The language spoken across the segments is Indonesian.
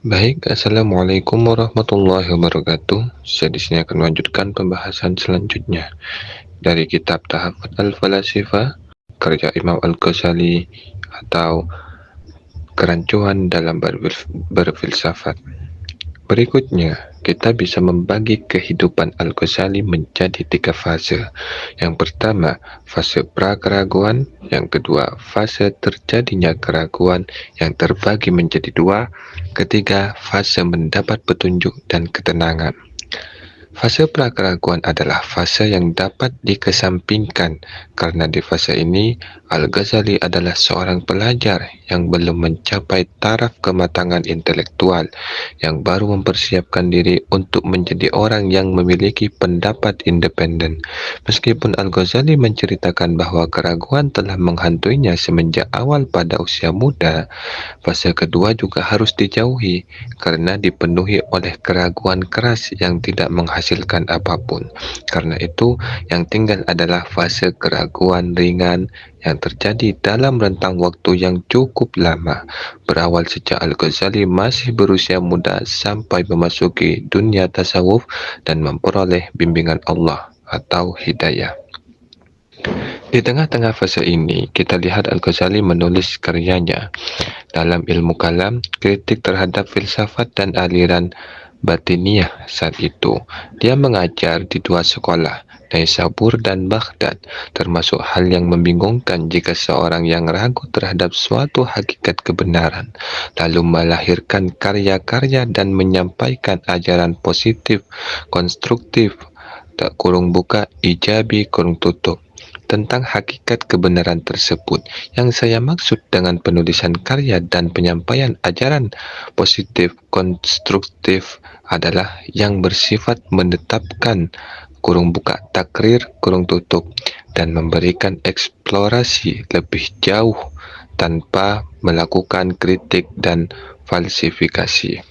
Baik, Assalamualaikum warahmatullahi wabarakatuh. Saya di sini akan melanjutkan pembahasan selanjutnya dari kitab Tahafut Al-Falasifah karya Imam Al-Ghazali atau Kerancuan dalam berfilsafat. Berikutnya, kita bisa membagi kehidupan Al-Ghazali menjadi 3 fase. Yang pertama, fase pra-keraguan. Yang kedua, fase terjadinya keraguan yang terbagi menjadi 2. Ketiga, fase mendapat petunjuk dan ketenangan. Fase prakeraguan adalah fase yang dapat dikesampingkan karena di fase ini Al-Ghazali adalah seorang pelajar yang belum mencapai taraf kematangan intelektual, yang baru mempersiapkan diri untuk menjadi orang yang memiliki pendapat independen. Meskipun Al-Ghazali menceritakan bahwa keraguan telah menghantuinya semenjak awal pada usia muda, fase kedua juga harus dijauhi karena dipenuhi oleh keraguan keras yang tidak menghasilkan apapun. Karena itu, yang tinggal adalah fase keraguan ringan yang terjadi dalam rentang waktu yang cukup lama, berawal sejak Al-Ghazali masih berusia muda sampai memasuki dunia tasawuf dan memperoleh bimbingan Allah atau hidayah. Di tengah-tengah fase ini, kita lihat Al-Ghazali menulis karyanya. Dalam ilmu kalam, kritik terhadap filsafat dan aliran Batiniyah saat itu. Dia mengajar di 2 sekolah, Naisabur dan Baghdad, termasuk hal yang membingungkan jika seorang yang ragu terhadap suatu hakikat kebenaran, lalu melahirkan karya-karya dan menyampaikan ajaran positif, konstruktif, tak kurung buka, ijabi, kurung tutup, tentang hakikat kebenaran tersebut. Yang saya maksud dengan penulisan karya dan penyampaian ajaran positif konstruktif adalah yang bersifat menetapkan kurung buka takrir kurung tutup dan memberikan eksplorasi lebih jauh tanpa melakukan kritik dan falsifikasi.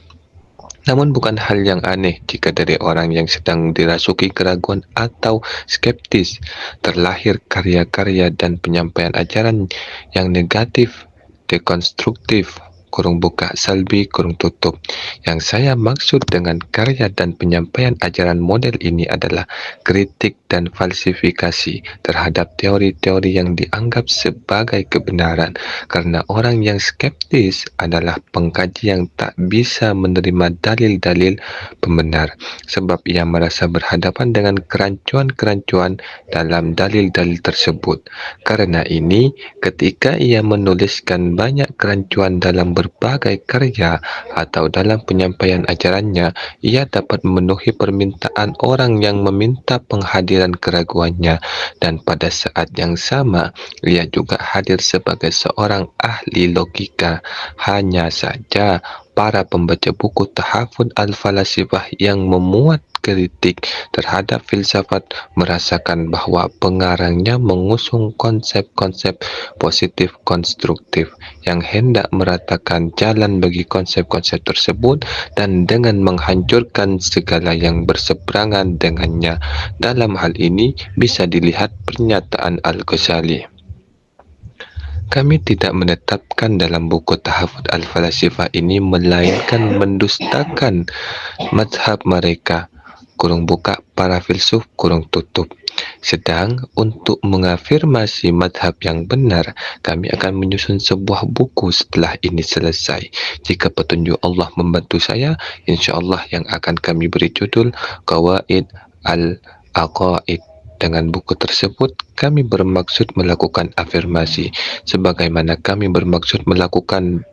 Namun bukan hal yang aneh jika dari orang yang sedang dirasuki keraguan atau skeptis terlahir karya-karya dan penyampaian ajaran yang negatif, dekonstruktif, kurung buka, salbi, kurung tutup. Yang saya maksud dengan karya dan penyampaian ajaran model ini adalah kritik dan falsifikasi terhadap teori-teori yang dianggap sebagai kebenaran, karena orang yang skeptis adalah pengkaji yang tak bisa menerima dalil-dalil pembenar, sebab ia merasa berhadapan dengan kerancuan-kerancuan dalam dalil-dalil tersebut. Karena ini, ketika ia menuliskan banyak kerancuan dalam berbagai karya atau dalam penyampaian ajarannya, ia dapat memenuhi permintaan orang yang meminta penghadiran keraguannya, dan pada saat yang sama ia juga hadir sebagai seorang ahli logika. Hanya saja para pembaca buku Tahafut Al-Falasifah yang memuat kritik terhadap filsafat merasakan bahwa pengarangnya mengusung konsep-konsep positif konstruktif yang hendak meratakan jalan bagi konsep-konsep tersebut dan dengan menghancurkan segala yang berseberangan dengannya. Dalam hal ini bisa dilihat pernyataan Al-Ghazali. Kami tidak menetapkan dalam buku Tahafut Al-Falasifah ini melainkan mendustakan mazhab mereka, kurung buka, para filsuf, kurung tutup. Sedang untuk mengafirmasi mazhab yang benar, kami akan menyusun sebuah buku setelah ini selesai. Jika petunjuk Allah membantu saya, insya-Allah yang akan kami beri judul Qawaid Al-Aqaid. Dengan buku tersebut, kami bermaksud melakukan afirmasi, sebagaimana kami bermaksud melakukan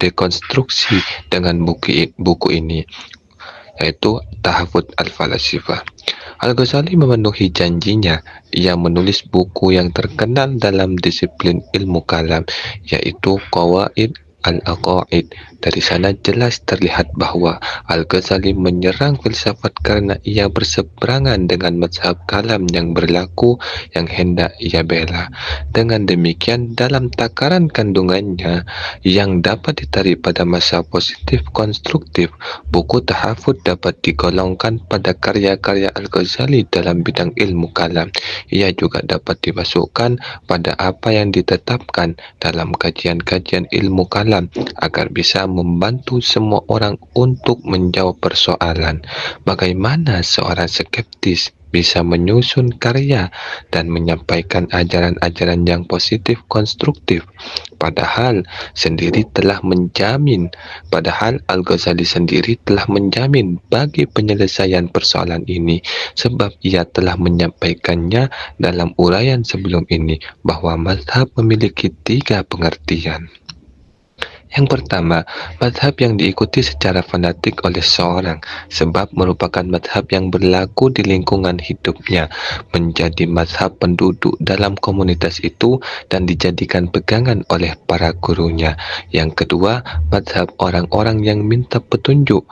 dekonstruksi dengan buku ini, yaitu Tahafut Al-Falasifah. Al-Ghazali memenuhi janjinya. Ia menulis buku yang terkenal dalam disiplin ilmu kalam, yaitu Qawaid Al-Aqaid. Dari sana jelas terlihat bahwa Al-Ghazali menyerang filsafat karena ia berseberangan dengan mazhab kalam yang berlaku yang hendak ia bela. Dengan demikian, dalam takaran kandungannya yang dapat ditarik pada masa positif konstruktif, buku Tahafut dapat digolongkan pada karya-karya Al-Ghazali dalam bidang ilmu kalam. Ia juga dapat dimasukkan pada apa yang ditetapkan dalam kajian-kajian ilmu kalam mendalam agar bisa membantu semua orang untuk menjawab persoalan bagaimana seorang skeptis bisa menyusun karya dan menyampaikan ajaran-ajaran yang positif konstruktif. Padahal Al-Ghazali sendiri telah menjamin bagi penyelesaian persoalan ini sebab ia telah menyampaikannya dalam uraian sebelum ini bahwa mazhab memiliki 3 pengertian. Yang pertama, mazhab yang diikuti secara fanatik oleh seorang sebab merupakan mazhab yang berlaku di lingkungan hidupnya, menjadi mazhab penduduk dalam komunitas itu dan dijadikan pegangan oleh para gurunya. Yang kedua, mazhab orang-orang yang minta petunjuk.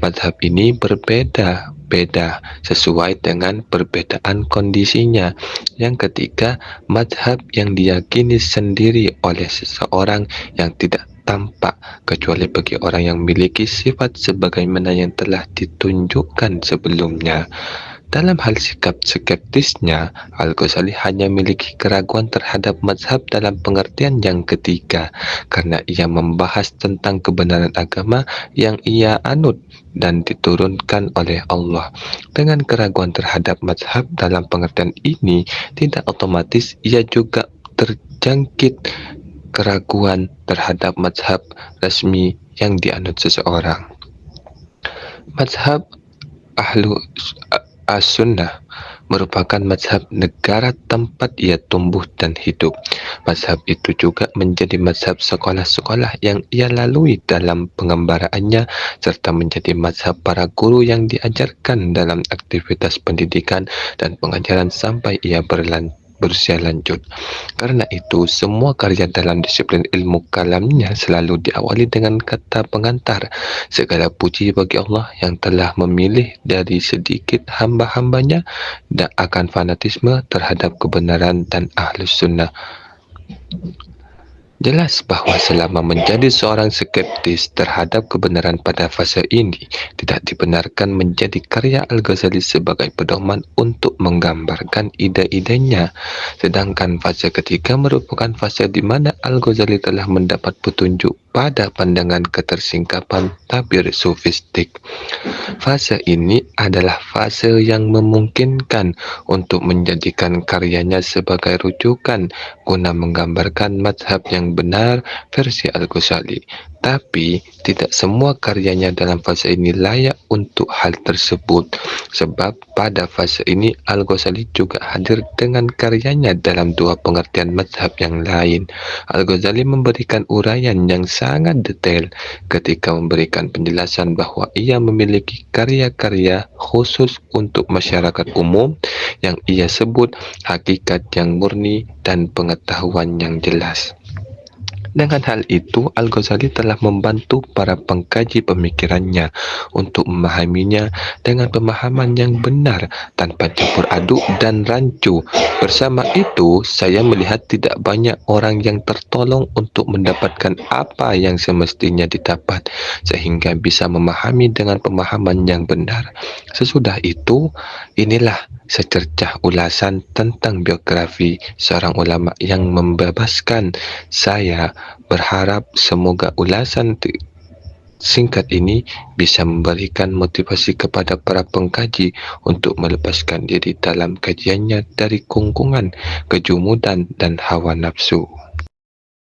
Mazhab ini berbeda-beda sesuai dengan perbedaan kondisinya. Yang ketiga, mazhab yang diyakini sendiri oleh seseorang yang tidak tampak kecuali bagi orang yang memiliki sifat sebagaimana yang telah ditunjukkan sebelumnya. Dalam hal sikap skeptisnya, Al-Ghazali hanya memiliki keraguan terhadap mazhab dalam pengertian yang ketiga, karena ia membahas tentang kebenaran agama yang ia anut dan diturunkan oleh Allah. Dengan keraguan terhadap mazhab dalam pengertian ini, tidak otomatis ia juga terjangkit keraguan terhadap mazhab resmi yang dianut seseorang. Mazhab Ahlu As-Sunnah merupakan mazhab negara tempat ia tumbuh dan hidup. Mazhab itu juga menjadi mazhab sekolah-sekolah yang ia lalui dalam pengembaraannya serta menjadi mazhab para guru yang diajarkan dalam aktivitas pendidikan dan pengajaran sampai ia berusia lanjut. Karena itu, semua karya dalam disiplin ilmu kalamnya selalu diawali dengan kata pengantar. Segala puji bagi Allah yang telah memilih dari sedikit hamba-hambanya dan akan fanatisme terhadap kebenaran dan ahlus sunnah. Jelas bahwa selama menjadi seorang skeptis terhadap kebenaran pada fase ini tidak dibenarkan menjadi karya Al-Ghazali sebagai pedoman untuk menggambarkan ide-idenya. Sedangkan fase ketiga merupakan fase di mana Al-Ghazali telah mendapat petunjuk pada pandangan ketersingkapan tabir sufistik. Fase ini adalah fase yang memungkinkan untuk menjadikan karyanya sebagai rujukan guna menggambarkan mazhab yang benar versi Al-Ghazali. Tapi tidak semua karyanya dalam fase ini layak untuk hal tersebut, sebab pada fase ini Al-Ghazali juga hadir dengan karyanya dalam 2 pengertian mazhab yang lain. Al-Ghazali memberikan uraian yang sangat detail ketika memberikan penjelasan bahwa ia memiliki karya-karya khusus untuk masyarakat umum yang ia sebut hakikat yang murni dan pengetahuan yang jelas. Dengan hal itu, Al-Ghazali telah membantu para pengkaji pemikirannya untuk memahaminya dengan pemahaman yang benar tanpa campur aduk dan rancu. Bersama itu, saya melihat tidak banyak orang yang tertolong untuk mendapatkan apa yang semestinya didapat sehingga bisa memahami dengan pemahaman yang benar. Sesudah itu, inilah secercah ulasan tentang biografi seorang ulama yang membebaskan. Saya berharap semoga ulasan singkat ini bisa memberikan motivasi kepada para pengkaji untuk melepaskan diri dalam kajiannya dari kungkungan, kejumudan dan hawa nafsu.